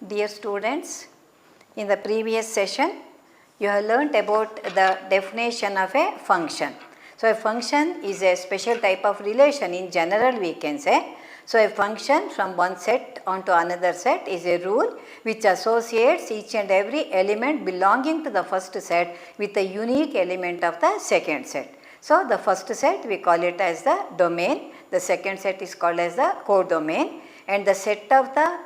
Dear students, in the previous session, you have learnt about the definition of a function. So, a function is a special type of relation in general we can say. So, a function from one set onto another set is a rule which associates each and every element belonging to the first set with a unique element of the second set. So, the first set we call it as the domain, the second set is called as the codomain, and the set of the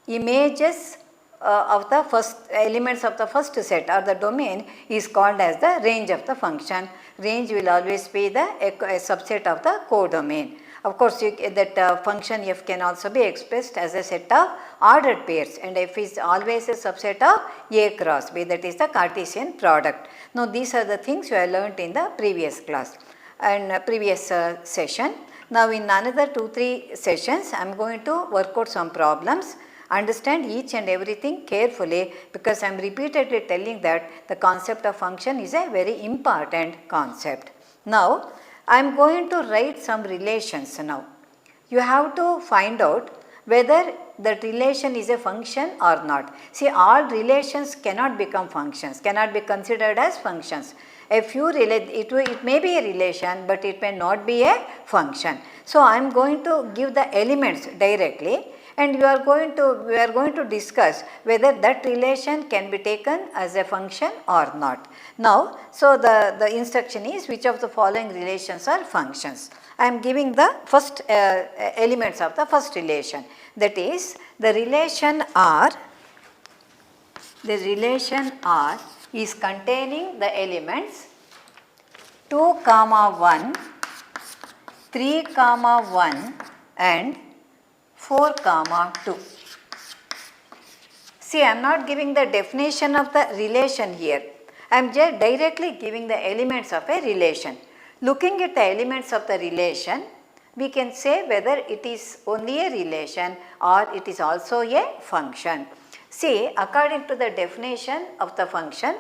images of the first elements of the first set or the domain is called as the range of the function. Range will always be the a subset of the codomain. Of course, that function f can also be expressed as a set of ordered pairs, and f is always a subset of A cross B, that is the Cartesian product. Now, these are the things you have learnt in the previous class and previous session. Now, in another 2-3 sessions, I am going to work out some problems. Understand each and everything carefully, because I am repeatedly telling that the concept of function is a very important concept. Now, I am going to write some relations now. You have to find out whether that relation is a function or not. See, all relations cannot become functions, cannot be considered as functions. A few it may be a relation, but it may not be a function. So, I am going to give the elements directly, and we are going to discuss whether that relation can be taken as a function or not. Now, so the instruction is, which of the following relations are functions? I am giving the first elements of the first relation, that is the relation R. The relation R is containing the elements 2, 1, 3, 1 and 4, 2. See, I am not giving the definition of the relation here. I am just directly giving the elements of a relation. Looking at the elements of the relation, we can say whether it is only a relation or it is also a function. See, according to the definition of the function,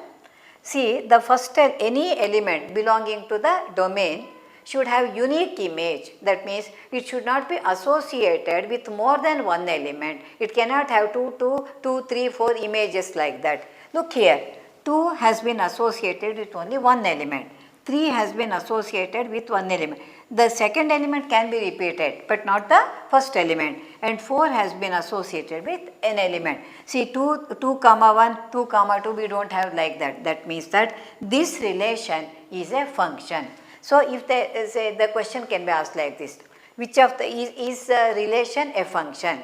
see, the first any element belonging to the domain should have unique image. That means it should not be associated with more than one element. It cannot have 2, 3, 4 images like that. Look here, 2 has been associated with only one element, 3 has been associated with one element. The second element can be repeated, but not the first element, and 4 has been associated with an element. See, 2, 1, 2, 2 we do not have like that. That means that this relation is a function. So, if the question can be asked like this, which of the is relation a function?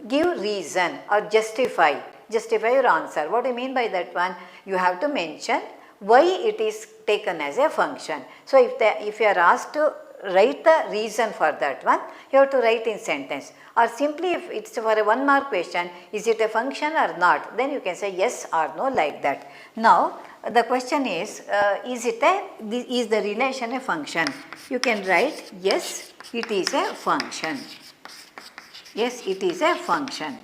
Give reason or justify your answer. What do you mean by that one? You have to mention why it is taken as a function. So, if you are asked to write the reason for that one, you have to write in sentence, or simply if it is for a 1 mark question, is it a function or not, then you can say yes or no like that. Now, the question is the relation a function? You can write yes, it is a function. Yes, it is a function.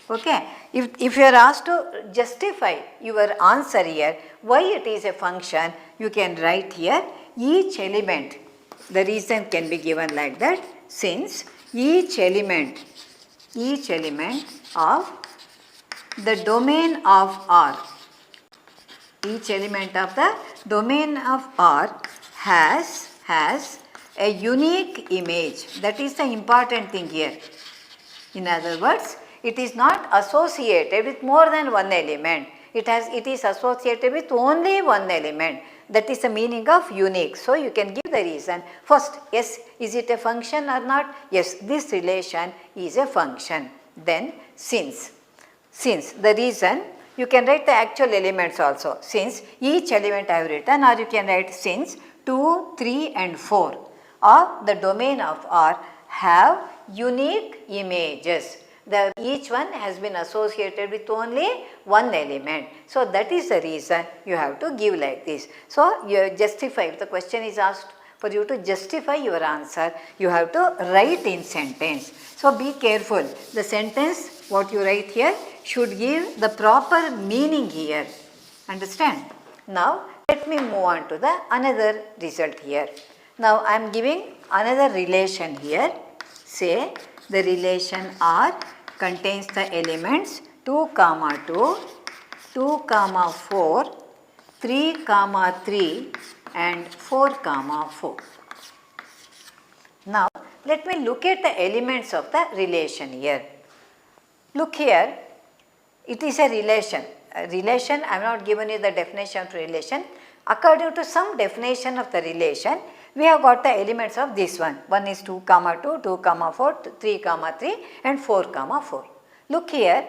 Okay. If you are asked to justify your answer here, why it is a function, you can write here each element. The reason can be given like that, since each element of the domain of R, each element of the domain of R has a unique image. That is the important thing here. In other words, it is not associated with more than one element. It is associated with only one element. That is the meaning of unique. So, you can give the reason. First, yes, is it a function or not? Yes, this relation is a function. Then, since the reason, you can write the actual elements also. Since each element I have written, or you can write since 2, 3 and 4 of the domain of R have unique images. Each one has been associated with only one element. So, that is the reason you have to give like this. So, you justify, if the question is asked for you to justify your answer, you have to write in sentence. So, be careful, the sentence what you write here should give the proper meaning here. Understand? Now, let me move on to the another result here. Now, I am giving another relation here. Say the relation R contains the elements 2, 2, 2, 4, 3, 3 and 4, 4. Now, let me look at the elements of the relation here. Look here, it is a relation. A relation, I have not given you the definition of relation. According to some definition of the relation, we have got the elements of this one. One is 2, 2, 2, 4, 3, 3 and 4, 4. Look here,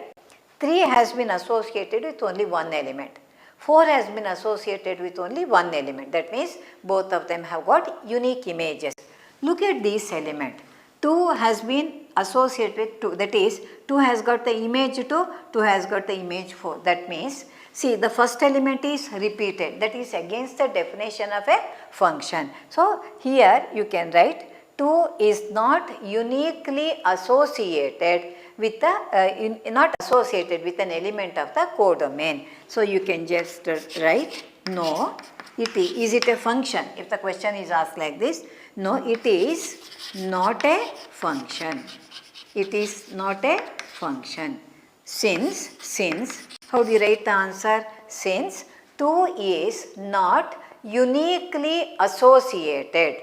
3 has been associated with only one element. 4 has been associated with only one element. That means both of them have got unique images. Look at this element. 2 has been associated with 2, that is 2 has got the image 2, 2 has got the image 4. That means, see, the first element is repeated, that is against the definition of a function. So, here you can write 2 is not uniquely associated with the, not associated with an element of the codomain. So, you can just write no, is it a function? If the question is asked like this, no, it is not a function. It is not a function. Since, how do you write the answer? Since 2 is not uniquely associated,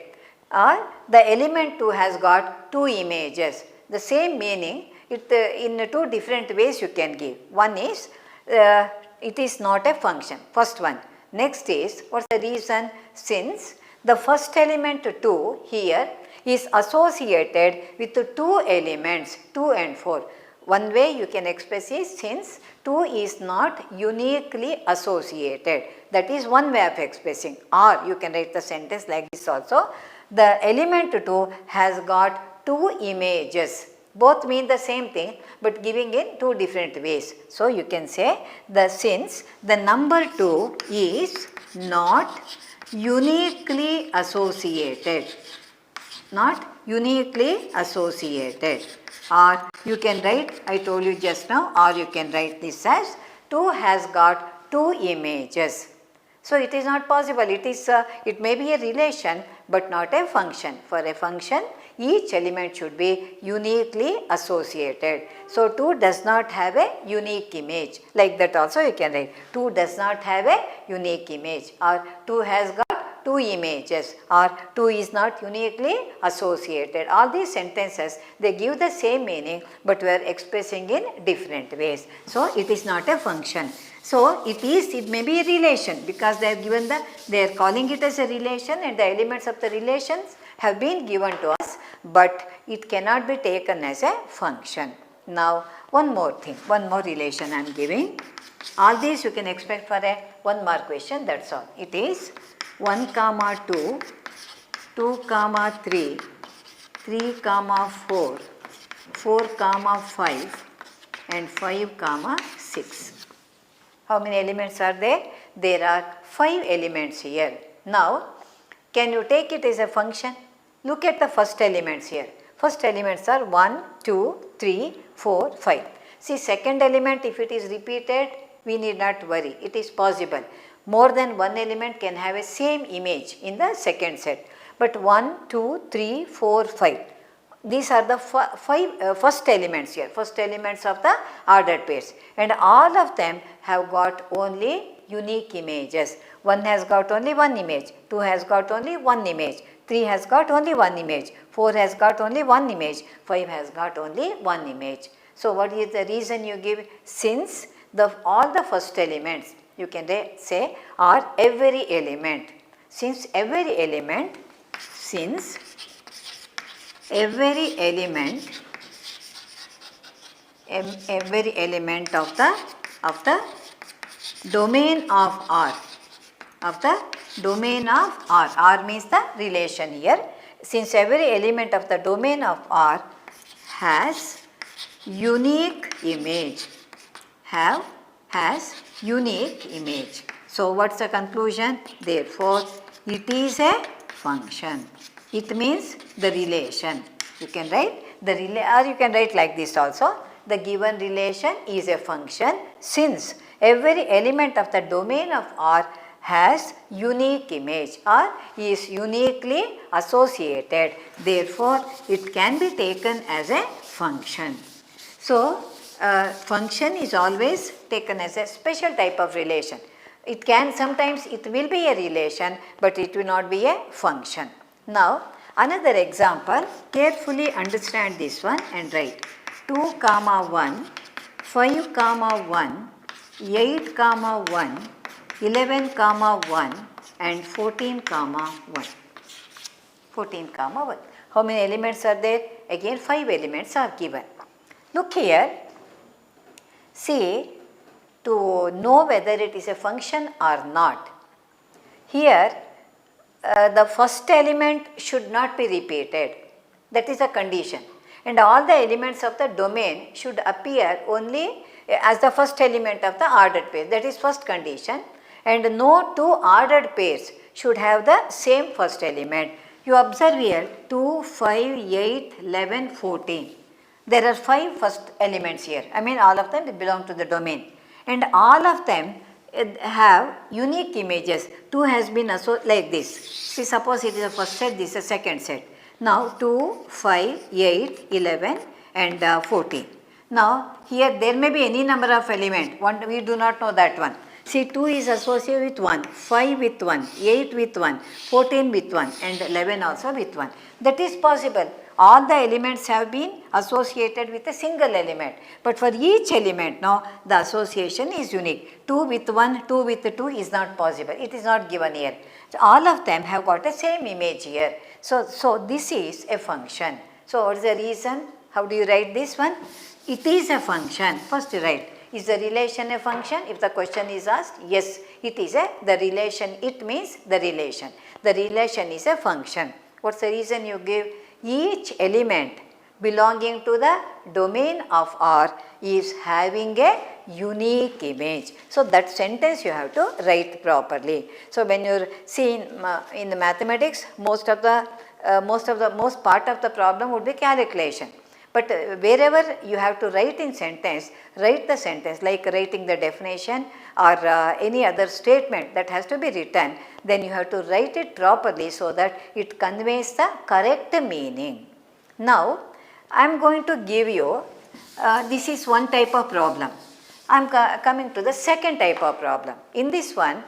or the element 2 has got 2 images. The same meaning, in 2 different ways you can give. One is, it is not a function, first one. Next is, what is the reason? Since the first element 2 here is associated with 2 elements 2 and 4. One way you can express is since 2 is not uniquely associated. That is one way of expressing. Or you can write the sentence like this also. The element 2 has got 2 images. Both mean the same thing but giving in 2 different ways. So, you can say since the number 2 is not uniquely associated, not uniquely associated, or you can write, I told you just now, or you can write this as 2 has got 2 images. So, it is not possible, it may be a relation but not a function. For a function, each element should be uniquely associated. So, 2 does not have a unique image. Like that also you can write 2 does not have a unique image, or 2 has got 2 images, or 2 is not uniquely associated. All these sentences, they give the same meaning but we are expressing in different ways. So, it is not a function. So, it may be a relation because they have given they are calling it as a relation and the elements of the relations have been given to us, but it cannot be taken as a function. Now, one more thing, one more relation I am giving. All these you can expect for a one mark question, that is all. It is 1, 2, 2, 3, 3, 4, 4, 5 and 5, 6. How many elements are there? There are 5 elements here. Now, can you take it as a function? Look at the first elements here. First elements are 1, 2, 3, 4, 5. See, second element, if it is repeated, we need not worry. It is possible. More than one element can have a same image in the second set. But 1, 2, 3, 4, 5. These are the first elements here, first elements of the ordered pairs, and all of them have got only unique images. 1 has got only one image, 2 has got only one image, 3 has got only one image, 4 has got only one image, 5 has got only one image. So, what is the reason you give? Since all the first elements, you can say, are every element. Since every element of the domain of R, R means the relation here. Since every element of the domain of R has unique image, has unique image. So, what is the conclusion? Therefore, it is a function. It means the relation. You can write or you can write like this also. The given relation is a function since every element of the domain of R has unique image or is uniquely associated. Therefore, it can be taken as a function. So, function is always taken as a special type of relation. It can sometimes it will be a relation, but it will not be a function. Now another example, carefully understand this one and write 2 comma 1, 5 comma 1, 8 comma 1, 11 comma 1 and 14 comma 1. 14 comma 1. How many elements are there? Again 5 elements are given. Look here, see, to know whether it is a function or not, here the first element should not be repeated, that is a condition, and all the elements of the domain should appear only as the first element of the ordered pair, that is first condition, and no two ordered pairs should have the same first element. You observe here 2, 5, 8, 11, 14. There are 5 first elements here. I mean all of them belong to the domain, and all of them have unique images. 2 has been like this. See, suppose it is a first set, this is a second set. Now 2, 5, 8, 11 and 14. Now here there may be any number of elements, we do not know that one. See, 2 is associated with 1, 5 with 1, 8 with 1, 14 with 1 and 11 also with 1. That is possible. All the elements have been associated with a single element, but for each element now the association is unique. 2 with 1, 2 with 2 is not possible. It is not given here. So all of them have got the same image here. So this is a function. So what is the reason? How do you write this one? It is a function. First you write, is the relation a function? If the question is asked, yes, it is the relation. It means the relation. The relation is a function. What's the reason you give? Each element belonging to the domain of R is having a unique image. So that sentence you have to write properly. So when you see in the mathematics, most part of the problem would be calculation. But wherever you have to write in sentence, write the sentence like writing the definition or any other statement that has to be written, then you have to write it properly so that it conveys the correct meaning. Now, I am going to give you, this is one type of problem. I am coming to the second type of problem. In this one,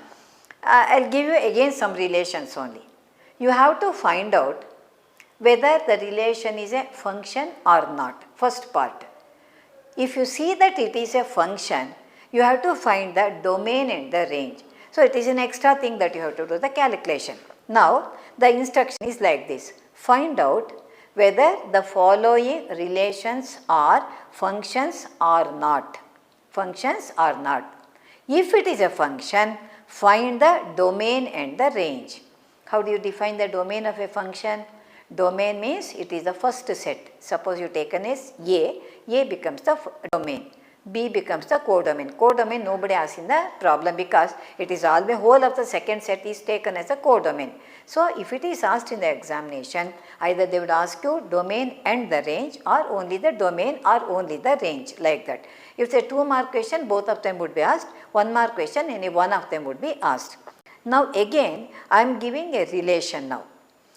I will give you again some relations only. You have to find out whether the relation is a function or not, first part. If you see that it is a function, you have to find the domain and the range. So it is an extra thing that you have to do the calculation. Now the instruction is like this: find out whether the following relations are functions or not. Functions or not. If it is a function, find the domain and the range. How do you define the domain of a function? Domain means it is the first set. Suppose you take an as A becomes the domain, B becomes the codomain. Codomain nobody asks in the problem because it is always whole of the second set is taken as a codomain. So if it is asked in the examination, either they would ask you domain and the range, or only the domain or only the range, like that. If it's a 2-mark question, both of them would be asked. 1-mark question, any one of them would be asked. Now again, I am giving a relation now.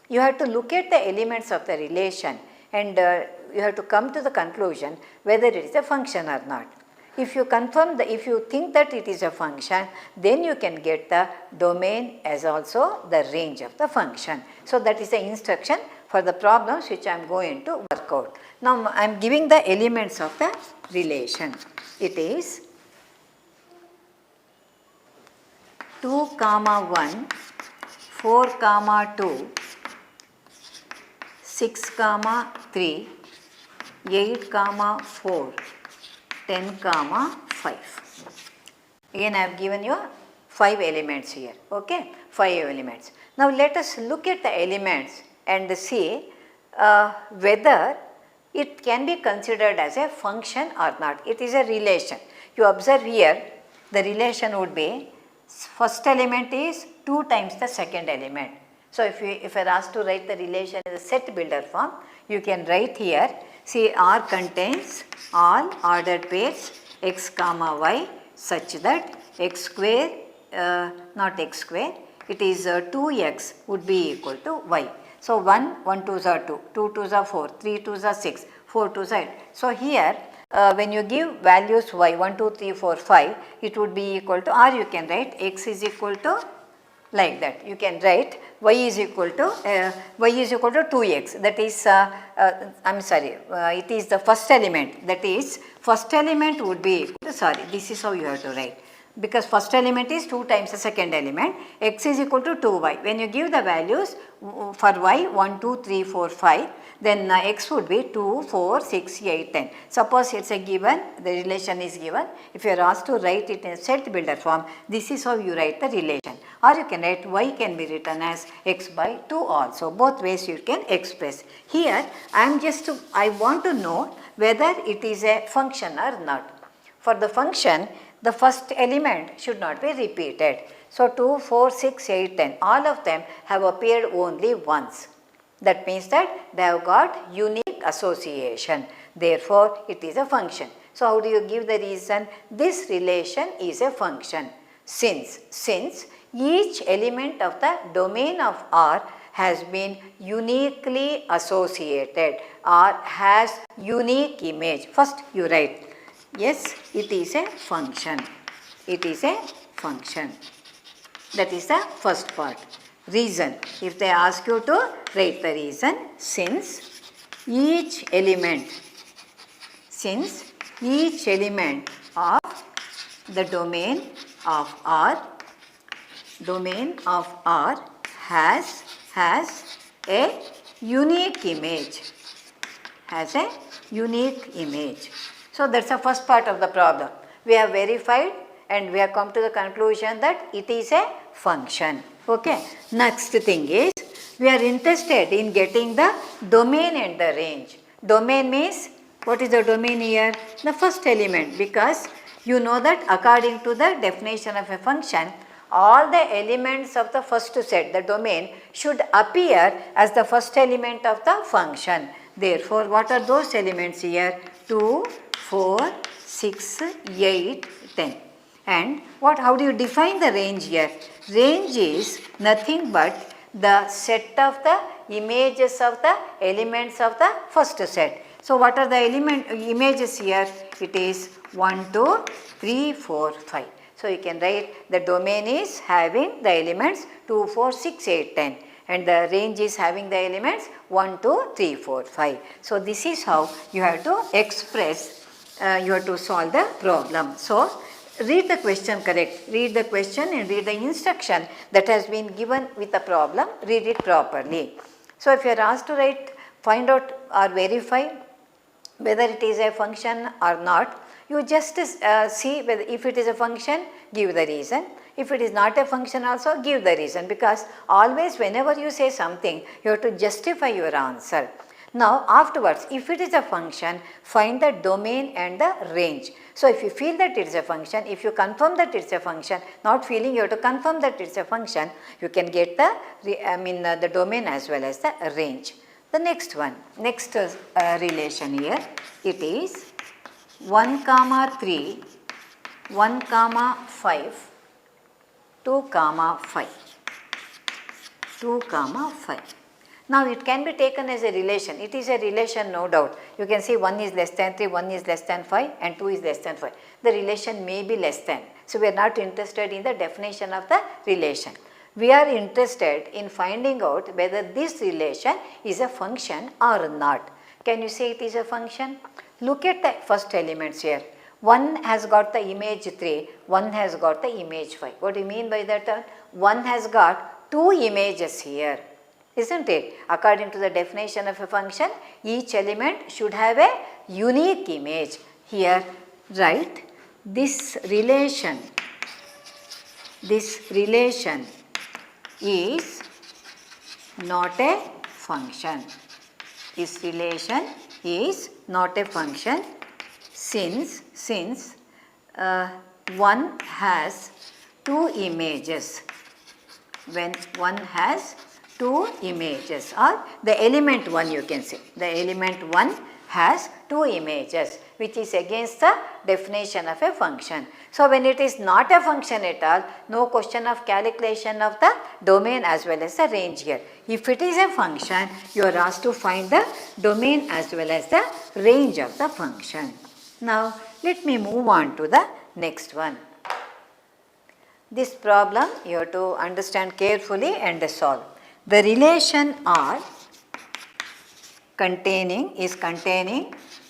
You have to look at the elements of the relation and you have to come to the conclusion whether it is a function or not. If you confirm if you think that it is a function, then you can get the domain as also the range of the function. So that is the instruction for the problems which I am going to work out. Now I am giving the elements of the relation. It is 2 comma 1, 4 comma 2, 6 comma 3, 8 comma 4, 10 comma 5. Again I have given you 5 elements here, okay, 5 elements. Now let us look at the elements and see whether it can be considered as a function or not. It is a relation. You observe here, the relation would be first element is 2 times the second element. So if you are asked to write the relation in the set builder form, you can write here, see R contains all ordered pairs x comma y such that x square, not x square, it is 2x would be equal to y. So 1 2s are 2, 2 2s are 4, 3 2s are 6, 4 2s are 8. So here when you give values y 1, 2, 3, 4, 5, it would be equal to, or you can write x is equal to like that. You can write y is equal to 2x, that is I am sorry, it is the first element, that is first element would be equal to, sorry, this is how you have to write, because first element is 2 times the second element, x is equal to 2y. When you give the values for y 1, 2, 3, 4, 5, then x would be 2, 4, 6, 8, 10. Suppose it is a given, the relation is given. If you are asked to write it in set builder form, this is how you write the relation. Or you can write y can be written as x by 2 also. Both ways you can express. Here I want to know whether it is a function or not. For the function, the first element should not be repeated. So 2, 4, 6, 8, 10, all of them have appeared only once. That means that they have got unique association. Therefore, it is a function. So, how do you give the reason? This relation is a function. Since each element of the domain of R has been uniquely associated or has unique image. First you write, yes, it is a function. It is a function. That is the first part. Reason. If they ask you to write the reason, since each element of the domain of R has a unique image. So that's the first part of the problem. We have verified and we have come to the conclusion that it is a function. Okay. Next thing is, we are interested in getting the domain and the range. Domain means, what is the domain here? The first element, because you know that according to the definition of a function, all the elements of the first set, the domain, should appear as the first element of the function. Therefore, what are those elements here? 2, 4, 6, 8, 10. And how do you define the range here? Range is nothing but the set of the images of the elements of the first set. So, what are the images here? It is 1, 2, 3, 4, 5. So, you can write the domain is having the elements 2, 4, 6, 8, 10, and the range is having the elements 1, 2, 3, 4, 5. So, this is how you have to express, you have to solve the problem. So, read the question correct, read the question and read the instruction that has been given with the problem, read it properly. So, if you are asked to find out or verify whether it is a function or not, you just see whether if it is a function, give the reason. If it is not a function also, give the reason, because always whenever you say something, you have to justify your answer. Now afterwards, if it is a function, find the domain and the range. So if you feel that it is a function, if you confirm that it is a function, not feeling, you have to confirm that it is a function, you can get the domain as well as the range. The next one, next relation here, it is 1, 3, 1, 5, 2, 5, 2, 5. Now it can be taken as a relation. It is a relation, no doubt. You can see 1 is less than 3, 1 is less than 5 and 2 is less than 5. The relation may be less than. So we are not interested in the definition of the relation. We are interested in finding out whether this relation is a function or not. Can you say it is a function? Look at the first elements here. 1 has got the image 3, 1 has got the image 5. What do you mean by that? 1 has got 2 images here, isn't it? According to the definition of a function, each element should have a unique image. Here, write this relation is not a function. This relation is not a function since 1 has 2 images. When 1 has 2 images, or the element 1, you can say, the element 1 has 2 images, which is against the definition of a function. So when it is not a function at all, no question of calculation of the domain as well as the range here. If it is a function, you are asked to find the domain as well as the range of the function. Now, let me move on to the next one. This problem you have to understand carefully and solve. The relation R containing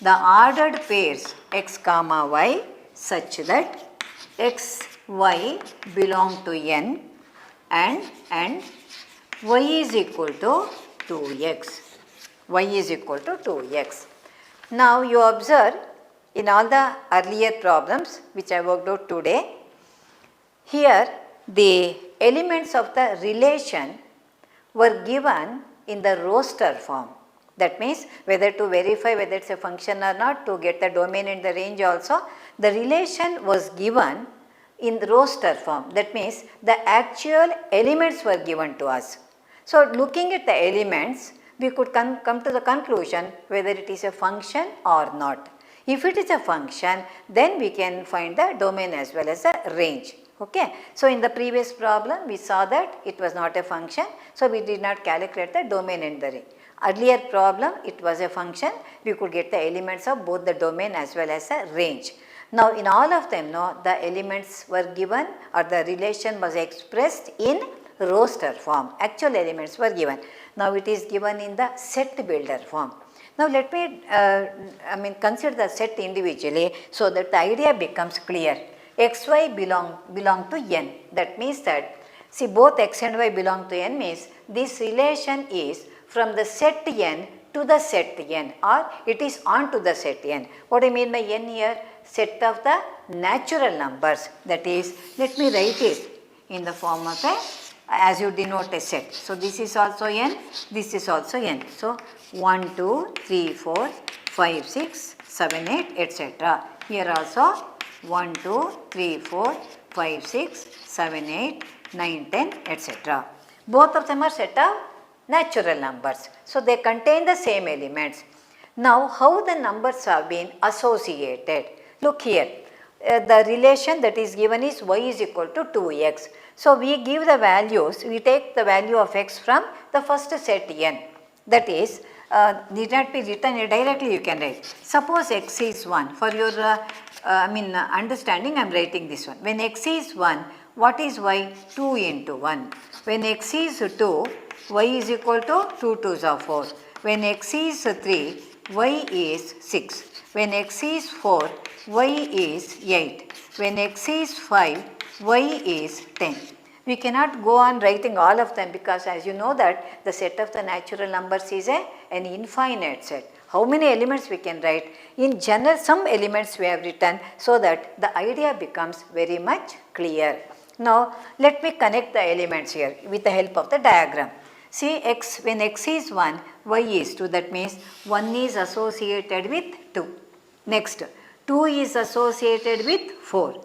the ordered pairs x comma y such that x, y belong to n and y is equal to 2x. Y is equal to 2x. Now you observe in all the earlier problems which I worked out today, here the elements of the relation were given in the roster form. That means whether to verify whether it is a function or not, to get the domain and the range also, the relation was given in the roster form. That means the actual elements were given to us. So looking at the elements, we could come to the conclusion whether it is a function or not. If it is a function, then we can find the domain as well as the range. Okay. So in the previous problem, we saw that it was not a function, so we did not calculate the domain and the range. Earlier problem, it was a function, we could get the elements of both the domain as well as the range. Now in all of them, the elements were given or the relation was expressed in roster form. Actual elements were given. Now it is given in the set builder form. Now let me consider the set individually so that the idea becomes clear. X, y belong to n. That means that, see, both x and y belong to n means this relation is from the set n to the set n, or it is on to the set n. What I mean by n here? Set of the natural numbers. That is, let me write it in the form of a, as you denote a set. So this is also n, this is also n. So 1, 2, 3, 4, 5, 6, 7, 8, etc. Here also 1, 2, 3, 4, 5, 6, 7, 8, 9, 10, etc. Both of them are set of natural numbers. So they contain the same elements. Now how the numbers have been associated? Look here, the relation that is given is y is equal to 2x. So we give the values, we take the value of x from the first set n. That is, need not be written directly, you can write. Suppose x is 1. For your understanding, I am writing this one. When x is 1, what is y? 2 into 1. When x is 2, y is equal to 2 2s are 4. When x is 3, y is 6. When x is 4, y is 8. When x is 5, y is 10. We cannot go on writing all of them because as you know that the set of the natural numbers is an infinite set. How many elements we can write? In general, some elements we have written so that the idea becomes very much clear. Now, let me connect the elements here with the help of the diagram. See, x, when x is 1, y is 2. That means 1 is associated with 2. Next, 2 is associated with 4.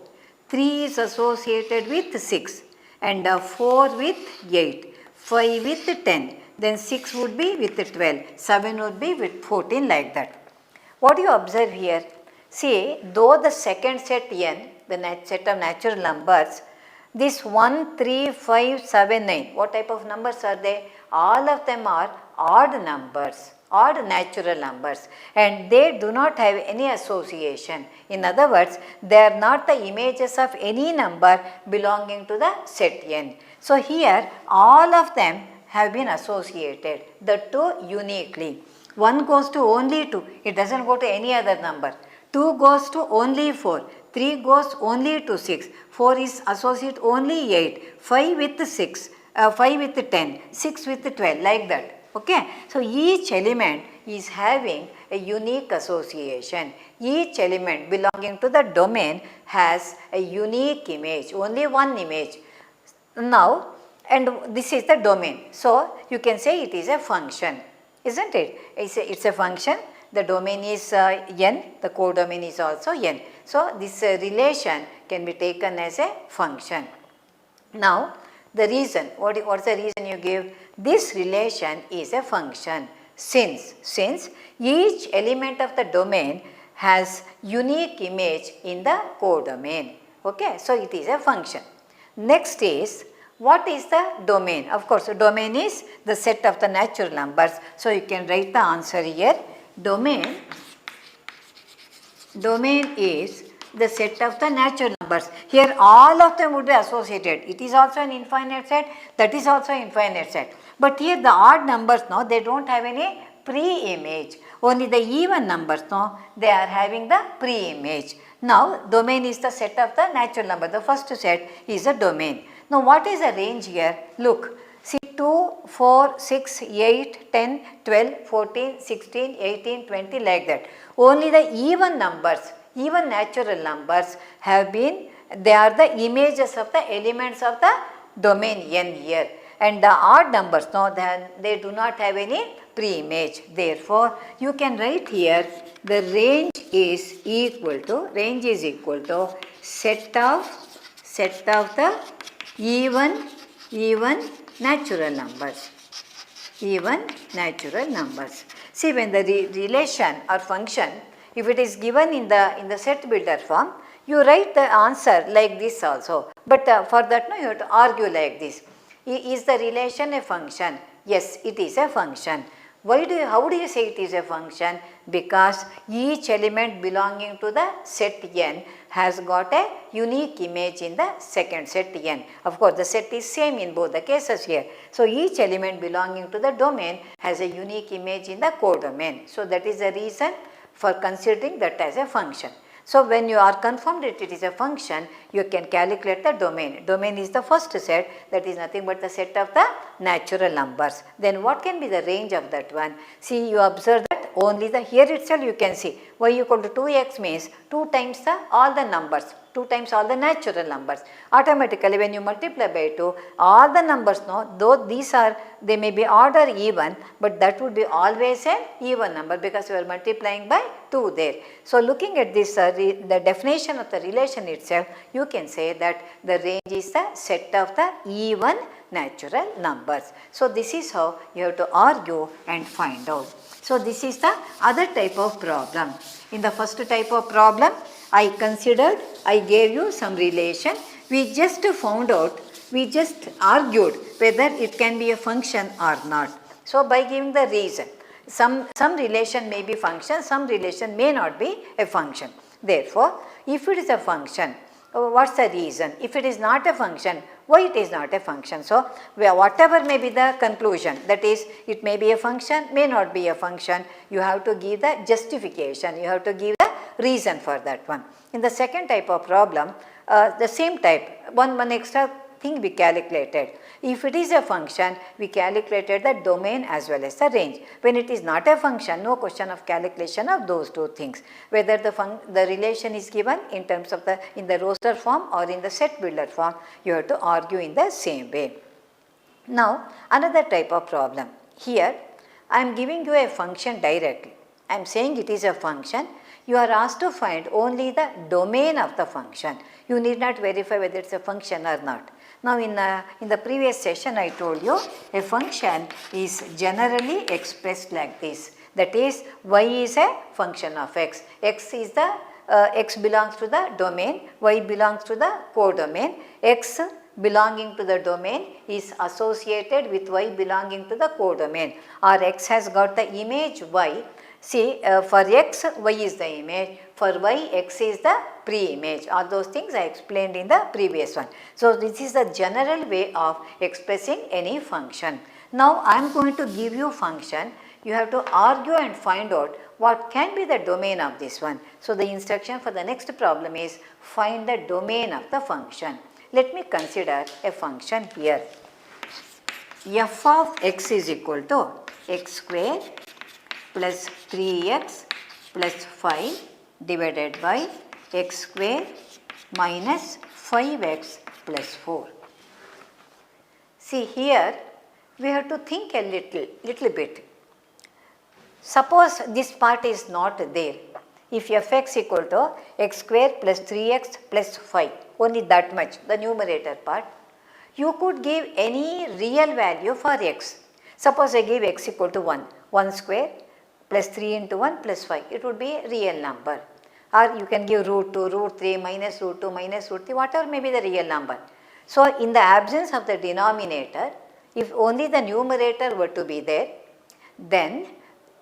3 is associated with 6. And 4 with 8. 5 with 10. Then 6 would be with 12. 7 would be with 14, like that. What do you observe here? See, though the second set n, the set of natural numbers, this 1, 3, 5, 7, 9, what type of numbers are they? All of them are odd numbers, odd natural numbers, and they do not have any association. In other words, they are not the images of any number belonging to the set n. So here all of them have been associated, the two uniquely. 1 goes to only 2, it does not go to any other number. 2 goes to only 4, 3 goes only to 6, 4 is associated only 8, 5 with 6, 5 with 10, 6 with 12, like that. Okay. So each element is having a unique association. Each element belonging to the domain has a unique image, only one image. Now, and this is the domain. So you can say it is a function, isn't it? It's a function. The domain is n, the codomain is also n. So this relation can be taken as a function. Now the reason, what's the reason you give? This relation is a function since each element of the domain has unique image in the codomain. Okay, so it is a function. Next is, what is the domain? Of course, the domain is the set of the natural numbers. So you can write the answer here. Domain domain is the set of the natural numbers. Here all of them would be associated. It is also an infinite set, that is also infinite set. But here the odd numbers, no, they don't have any pre-image. Only the even numbers, no, they are having the pre-image. Now, domain is the set of the natural number. The first set is a domain. Now, what is the range here? Look, see 2, 4, 6, 8, 10, 12, 14, 16, 18, 20 like that. Only the even numbers, even natural numbers have been, they are the images of the elements of the domain n here. And the odd numbers, no, then they do not have any pre-image. Therefore, you can write here the range is equal to set of the even natural numbers. Even natural numbers. See, when the relation or function, if it is given in the set builder form, you write the answer like this also. But for that, no, you have to argue like this. Is the relation a function? Yes, it is a function. How do you say it is a function? Because each element belonging to the set n has got a unique image in the second set n. Of course, the set is same in both the cases here. So, each element belonging to the domain has a unique image in the codomain. So, that is the reason for considering that as a function. So, when you are confirmed that it is a function, you can calculate the domain. Domain is the first set, that is nothing but the set of the natural numbers. Then what can be the range of that one? See, you observe that only the, here itself you can see y equal to 2x means 2 times the all the numbers, 2 times all the natural numbers. Automatically when you multiply by 2, all the numbers, no, though these are, they may be odd or even, but that would be always an even number because you are multiplying by 2 there. So, looking at this the definition of the relation itself, you can say that the range is the set of the even natural numbers. So, this is how you have to argue and find out. So, this is the other type of problem. In the first type of problem, I gave you some relation, we just found out, we just argued whether it can be a function or not. So, by giving the reason, some relation may be function, some relation may not be a function. Therefore, if it is a function, what is the reason? If it is not a function, why it is not a function? So, whatever may be the conclusion, that is, it may be a function, may not be a function, you have to give the justification, you have to give the reason for that one. In the second type of problem, the same type, one extra thing we calculated. If it is a function, we calculated the domain as well as the range. When it is not a function, no question of calculation of those two things. Whether the relation is given in terms of in the roster form or in the set builder form, you have to argue in the same way. Now, another type of problem. Here, I am giving you a function directly. I am saying it is a function. You are asked to find only the domain of the function. You need not verify whether it is a function or not. Now, in the previous session, I told you a function is generally expressed like this. That is, y is a function of x. X is the x belongs to the domain, y belongs to the codomain. X belonging to the domain is associated with y belonging to the codomain, or x has got the image y. See, for x, y is the image, for y, x is the pre-image. All those things I explained in the previous one. So, this is the general way of expressing any function. Now, I am going to give you function. You have to argue and find out what can be the domain of this one. So, the instruction for the next problem is find the domain of the function. Let me consider a function here. F of x is equal to x square plus 3x plus 5 divided by x square minus 5x plus 4. See, here we have to think a little bit. Suppose this part is not there. If fx equal to x square plus 3x plus 5, only that much, the numerator part, you could give any real value for x. Suppose I give x equal to 1 square plus 3 into 1 plus 5, it would be a real number. Or you can give root 2, root 3, minus root 2, minus root 3, whatever may be the real number. So, in the absence of the denominator, if only the numerator were to be there, then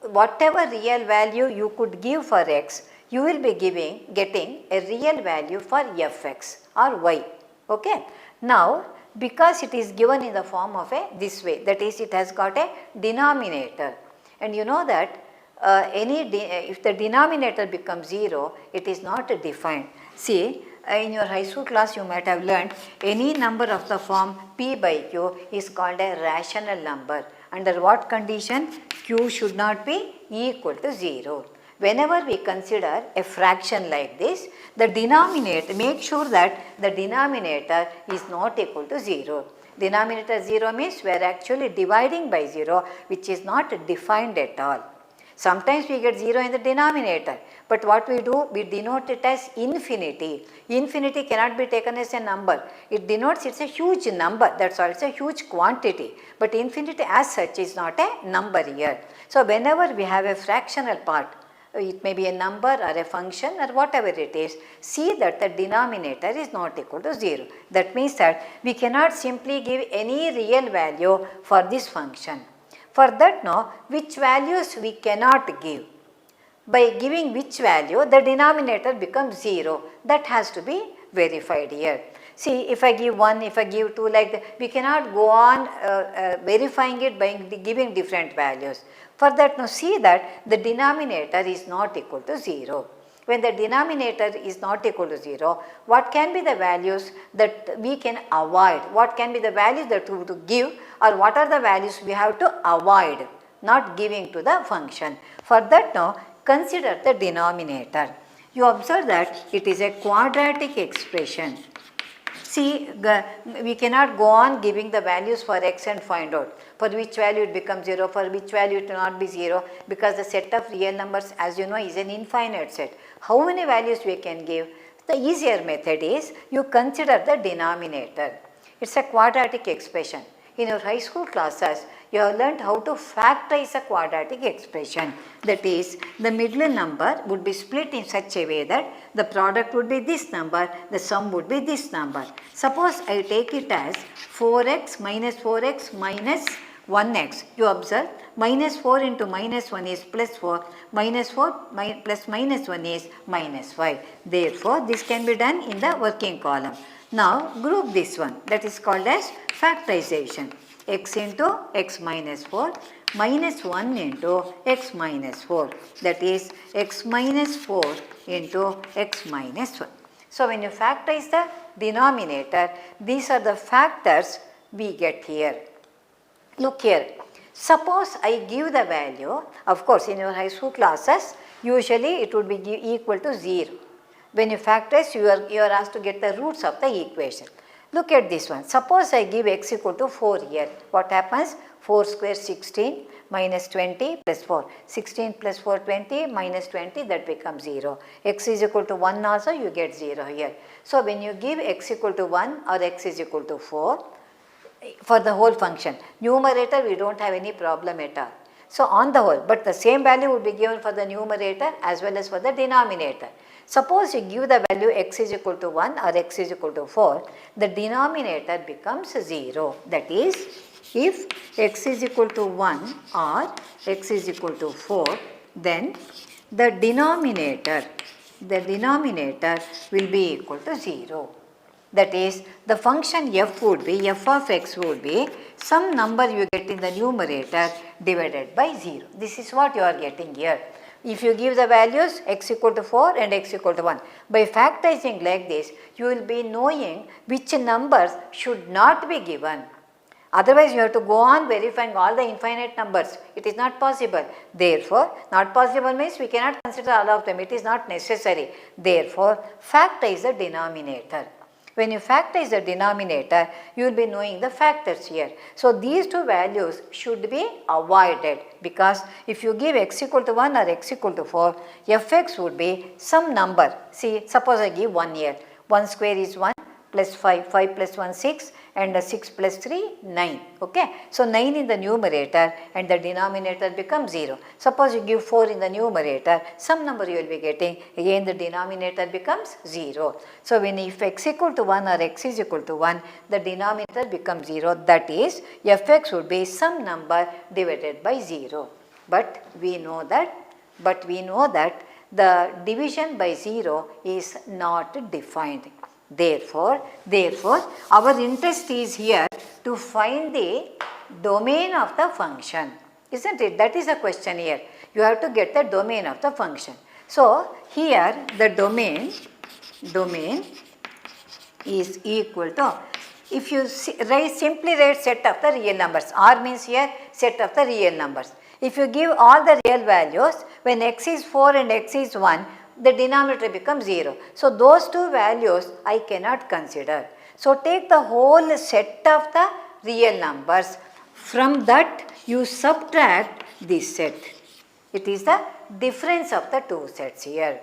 whatever real value you could give for x, you will be getting a real value for fx or y. Okay. Now, because it is given in the form of this way, that is, it has got a denominator, and you know that if the denominator becomes 0, it is not defined. See, in your high school class you might have learned any number of the form p by q is called a rational number. Under what condition? Q should not be equal to 0. Whenever we consider a fraction like this, the denominator, make sure that the denominator is not equal to 0. Denominator 0 means we are actually dividing by 0, which is not defined at all. Sometimes we get 0 in the denominator, but what we do, we denote it as infinity. Infinity cannot be taken as a number. It denotes it's a huge number, that's all, it's a huge quantity. But infinity as such is not a number here. So whenever we have a fractional part, it may be a number or a function or whatever it is, see that the denominator is not equal to 0. That means that we cannot simply give any real value for this function. For that now, which values we cannot give? By giving which value, the denominator becomes 0. That has to be verified here. See, if I give 1, if I give 2, like that, we cannot go on verifying it by giving different values. For that now, see that the denominator is not equal to 0. When the denominator is not equal to 0, what can be the values that we can avoid? What can be the values that we have to give, or what are the values we have to avoid not giving to the function? For that now, consider the denominator. You observe that it is a quadratic expression. See, we cannot go on giving the values for x and find out for which value it becomes 0, for which value it will not be 0, because the set of real numbers, as you know, is an infinite set. How many values we can give? The easier method is you consider the denominator. It's a quadratic expression. In your high school classes, you have learned how to factorize a quadratic expression. That is, the middle number would be split in such a way that the product would be this number, the sum would be this number. Suppose I take it as 4x minus 1x. You observe, minus 4 into minus 1 is plus 4, minus 4 plus minus 1 is minus 5. Therefore, this can be done in the working column. Now, group this one, that is called as factorization. X into x minus 4 minus 1 into x minus 4, that is x minus 4 into x minus 1. So, when you factorize the denominator, these are the factors we get here. Look here, suppose I give the value, of course in your high school classes, usually it would be equal to 0. When you factorize, you are asked to get the roots of the equation. Look at this one. Suppose I give x equal to 4 here. What happens? 4 square 16 minus 20 plus 4. 16 plus 4 20 minus 20, that becomes 0. X is equal to 1 also, you get 0 here. So, when you give x equal to 1 or x is equal to 4 for the whole function, numerator we do not have any problem at all. So, on the whole, but the same value would be given for the numerator as well as for the denominator. Suppose you give the value x is equal to 1 or x is equal to 4, the denominator becomes 0. That is, if x is equal to 1 or x is equal to 4, then the denominator will be equal to 0. That is, the function f would be, f of x would be some number you get in the numerator divided by 0. This is what you are getting here. If you give the values x equal to 4 and x equal to 1, by factorizing like this, you will be knowing which numbers should not be given. Otherwise, you have to go on verifying all the infinite numbers. It is not possible. Therefore, not possible means we cannot consider all of them. It is not necessary. Therefore, factorize the denominator. When you factorize the denominator, you will be knowing the factors here. So, these two values should be avoided, because if you give x equal to 1 or x equal to 4, fx would be some number. See, suppose I give 1 here. 1 square is 1 plus 5, 5 plus 1 6, and 6 plus 3 9. Okay. So, 9 in the numerator and the denominator becomes 0. Suppose you give 4 in the numerator, some number you will be getting, again the denominator becomes 0. So, when if x equal to 1 or x is equal to 1, the denominator becomes 0, that is fx would be some number divided by 0. But we know that the division by 0 is not defined. Therefore, our interest is here to find the domain of the function, isn't it? That is the question here. You have to get the domain of the function. So, here the domain is equal to, if you simply write set of the real numbers, R means here set of the real numbers. If you give all the real values, when x is 4 and x is 1, the denominator becomes 0. So, those two values I cannot consider. So, take the whole set of the real numbers. From that you subtract this set. It is the difference of the two sets here.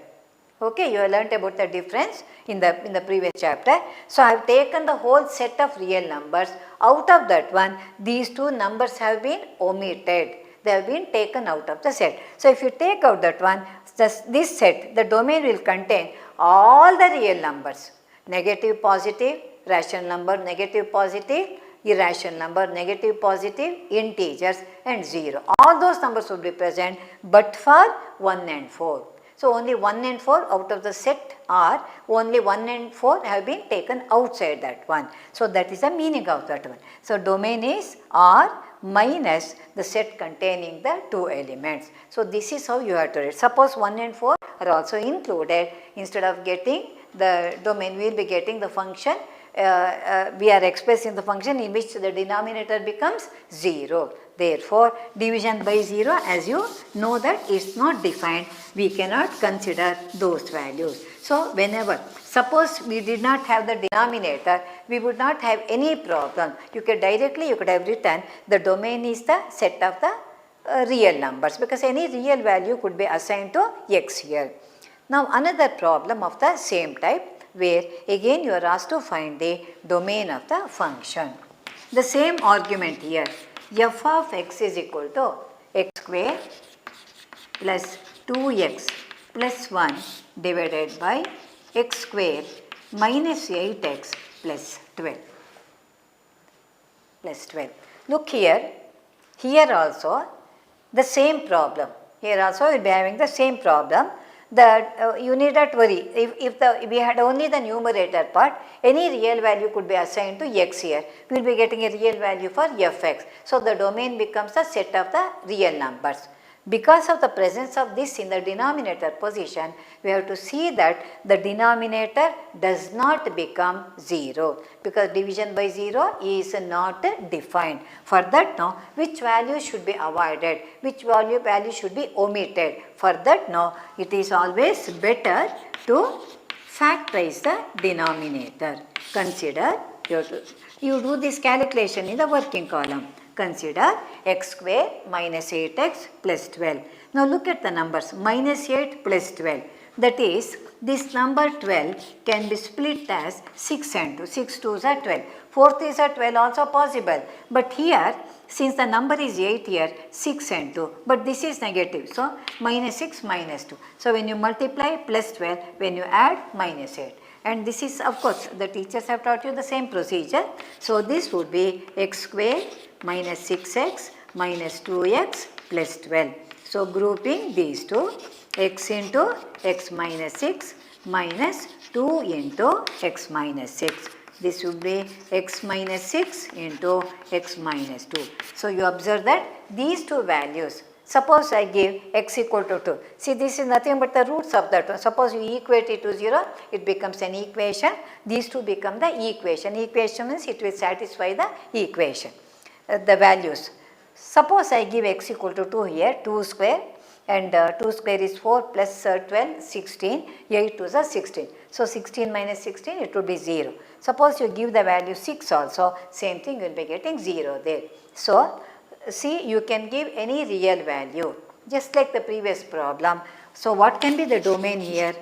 Okay, you have learnt about the difference in the previous chapter. So, I have taken the whole set of real numbers. Out of that one, these two numbers have been omitted. They have been taken out of the set. So, if you take out that one, this set, the domain will contain all the real numbers, negative, positive, rational number, negative, positive, irrational number, negative, positive, integers and 0. All those numbers will be present, but for 1 and 4. So, only 1 and 4 out of the set are, only 1 and 4 have been taken outside that one. So, that is the meaning of that one. So, domain is R minus the set containing the two elements. So, this is how you have to write. Suppose 1 and 4 are also included, instead of getting the domain, we will be getting the function, we are expressing the function in which the denominator becomes 0. Therefore, division by 0, as you know that is not defined, we cannot consider those values. So, whenever, suppose we did not have the denominator, we would not have any problem. You could have written the domain is the set of the real numbers, because any real value could be assigned to x here. Now, another problem of the same type, where again you are asked to find the domain of the function. The same argument here, f of x is equal to x square plus 2x plus 1 divided by x square minus 8x plus 12. Look here, also the same problem. Here also we will be having the same problem. That you need not worry, if we had only the numerator part, any real value could be assigned to x here. We will be getting a real value for fx. So, the domain becomes a set of the real numbers. Because of the presence of this in the denominator position, we have to see that the denominator does not become 0, because division by 0 is not defined. For that now, which value should be avoided, which value should be omitted. For that now, it is always better to factorize the denominator. Consider, you do this calculation in the working column. Consider x square minus 8x plus 12. Now, look at the numbers, minus 8 plus 12. That is, this number 12 can be split as 6 and 2. 6 2s are 12. 4 3s are 12 also possible. But here, since the number is 8 here, 6 and 2. But this is negative. So, minus 6 minus 2. So, when you multiply plus 12, when you add minus 8. And this is, of course, the teachers have taught you the same procedure. So, this would be x square minus 6x minus 2x plus 12. So, grouping these two, x into x minus 6 minus 2 into x minus 6. This would be x minus 6 into x minus 2. So, you observe that these two values, suppose I give x equal to 2. See, this is nothing but the roots of that one. Suppose you equate it to 0, it becomes an equation. These two become the equation. Equation means it will satisfy the equation, the values. Suppose I give x equal to 2 here, 2 square, and 2 square is 4 plus 12, 16, 8 2s are 16. So, 16 minus 16, it would be 0. Suppose you give the value 6 also, same thing, you will be getting 0 there. So, see, you can give any real value, just like the previous problem. So, what can be the domain here?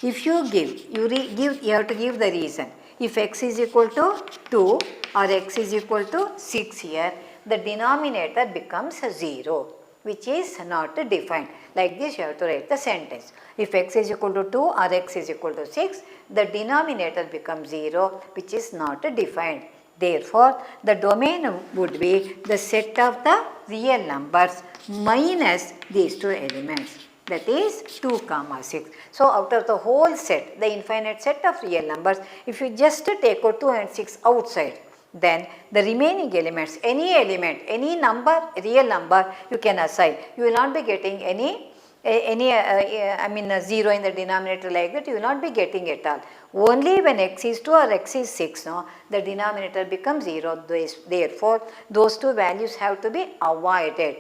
If you give, you have to give the reason. If x is equal to 2 or x is equal to 6 here, the denominator becomes 0, which is not defined. Like this, you have to write the sentence. If x is equal to 2 or x is equal to 6, the denominator becomes 0, which is not defined. Therefore, the domain would be the set of the real numbers minus these two elements. that is 2 comma 6. So out of the whole set, the infinite set of real numbers, if you just take out 2 and 6 outside, then the remaining elements, any element, any number, real number you can assign. You will not be getting any 0 in the denominator like that, you will not be getting at all. Only when x is 2 or x is 6, no, the denominator becomes 0. Therefore, those two values have to be avoided.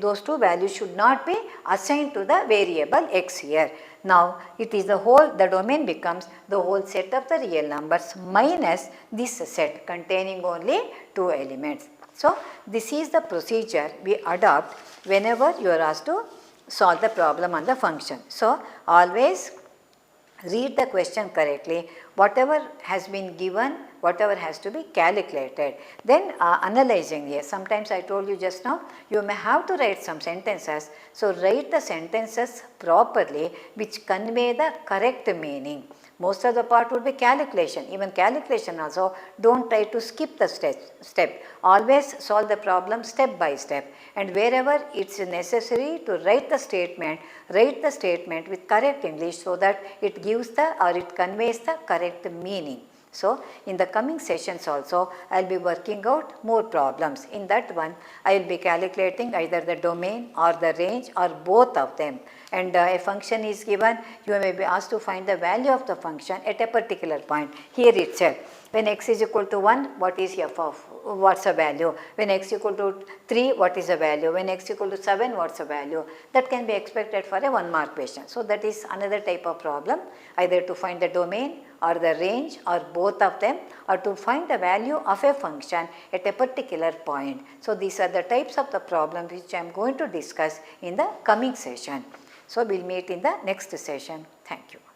Those two values should not be assigned to the variable x here. Now, it is the domain becomes the whole set of the real numbers minus this set containing only 2 elements. So, this is the procedure we adopt whenever you are asked to solve the problem on the function. So, always read the question correctly, whatever has been given, whatever has to be calculated. Then analyzing here, sometimes I told you just now, you may have to write some sentences. So, write the sentences properly which convey the correct meaning. Most of the part would be calculation. Even calculation also, don't try to skip the step. Always solve the problem step by step. And wherever it's necessary to write the statement with correct English so that it gives it conveys the correct meaning. So, in the coming sessions also, I will be working out more problems. In that one, I will be calculating either the domain or the range or both of them. And a function is given, you may be asked to find the value of the function at a particular point. Here itself, when x is equal to 1, what is f of, what's the value? When x is equal to 3, what is the value? When x is equal to 7, what's the value? That can be expected for a 1-mark question. So, that is another type of problem, either to find the domain or the range or both of them, or to find the value of a function at a particular point. So, these are the types of the problems which I am going to discuss in the coming session. So, we will meet in the next session. Thank you.